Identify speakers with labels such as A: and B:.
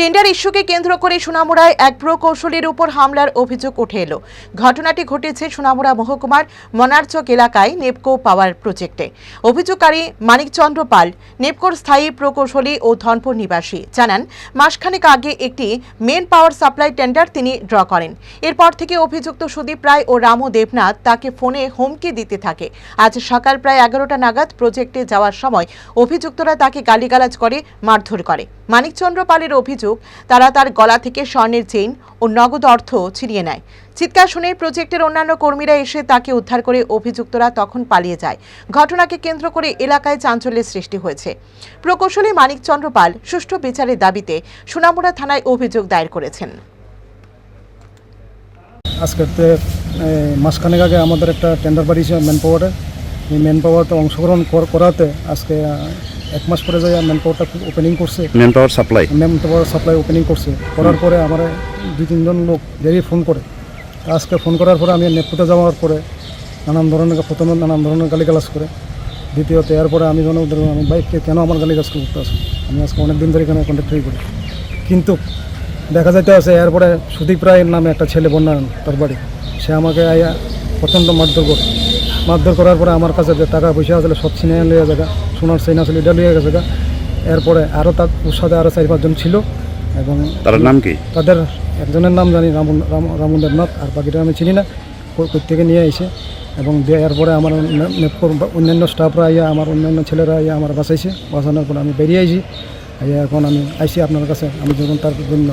A: Tender ইস্যুকে কেন্দ্র করে সোনামুড়ায় এক প্রকৌশলীর উপর হামলার অভিযোগ উঠে এলো। ঘটনাটি ঘটেছে সোনামুড়া মহকুমার মনারচক এলাকায় নেপকো পাওয়ার প্রজেক্টে। অভিযোগকারী মানিকচন্দ্র পাল নেপকোর স্থায়ী প্রকৌশলী ও ধনপুর নিবাসী জানান, মাসখানেক আগে একটি মেন পাওয়ার সাপ্লাই টেন্ডার তিনি ড্র করেন। এরপর থেকে অভিযুক্ত সুদীপ রায় ও রামু দেবনাথ তাকে ফোনে হুমকি দিতে থাকে। আজ সকাল প্রায় 11টা নাগাদ প্রজেক্টে যাওয়ার সময় অভিযুক্তরা তাকে গালিগালাজ করে, মারধর করে। মানিকচন্দ্র পালের অভিযোগ, তারা তার গলা থেকে স্বর্ণের চেইন ও নগদ অর্থ ছিনিয়ে নেয়। চিৎকার শুনে প্রজেক্টের অন্যান্য কর্মীরা এসে তাকে উদ্ধার করে অভিযুক্তরা তখন পালিয়ে যায়। ঘটনাকে কেন্দ্র করে এলাকায় চাঞ্চল্যের সৃষ্টি হয়েছে। প্রকৌশলী মানিকচন্দ্র পাল সুষ্ঠু বিচারের দাবিতে সোনামুড়া থানায় অভিযোগ দায়ের করেছেন।
B: আজকে মাসখানেক আগে আমাদের একটা টেন্ডার পাঠিয়েছে ম্যান পাওয়ারে। এই ম্যান পাওয়ারতে অংশগ্রহণ করাতে আজকে 1 মাস পরে যাই ম্যান পাওয়ারটা ওপেনিং করছে। ম্যান পাওয়ার সাপ্লাই ওপেনিং করছে। করার পরে আমার 2-3 জন লোক বেরিয়ে ফোন করে। আজকে ফোন করার পরে আমি নেপকোতে যাওয়ার পরে প্রথমে নানান ধরনের গালিগালাজ করে। দ্বিতীয়ত এরপরে আমি আমি বাইককে কেন আমার গালিগালাজ করতে আসি, আমি আজকে অনেক দিন ধরে এখানে কন্ট্যাক্টরি করি। কিন্তু দেখা যাইতে আছে এরপরে সুদীপ রায়ের নামে একটা ছেলে বন্যায়ন, তার বাড়ি, সে আমাকে আইয়া প্রচণ্ড মারধর করার পরে আমার কাছে যে টাকা পয়সা আসলে সব ছিনে লিয়ে জায়গা, সোনার চেইন আসলে এটা লিয়ে গেছে। এরপরে আরও তার সাথে আরও 4-5 জন ছিল এবং তার নাম কি, তাদের একজনের নাম জানি রামু দেবনাথ, আর বাকিটা আমি চিনি না। প্রত্যেকে নিয়ে এসে এবং এরপরে আমার নেপকোর অন্যান্য স্টাফরা আইয়া, আমার অন্যান্য ছেলেরা আইয়া আমার বাঁচানোর পরে আমি বেরিয়ে আইছি। এখন আমি আইসি আপনার কাছে। আমি যখন তার জন্য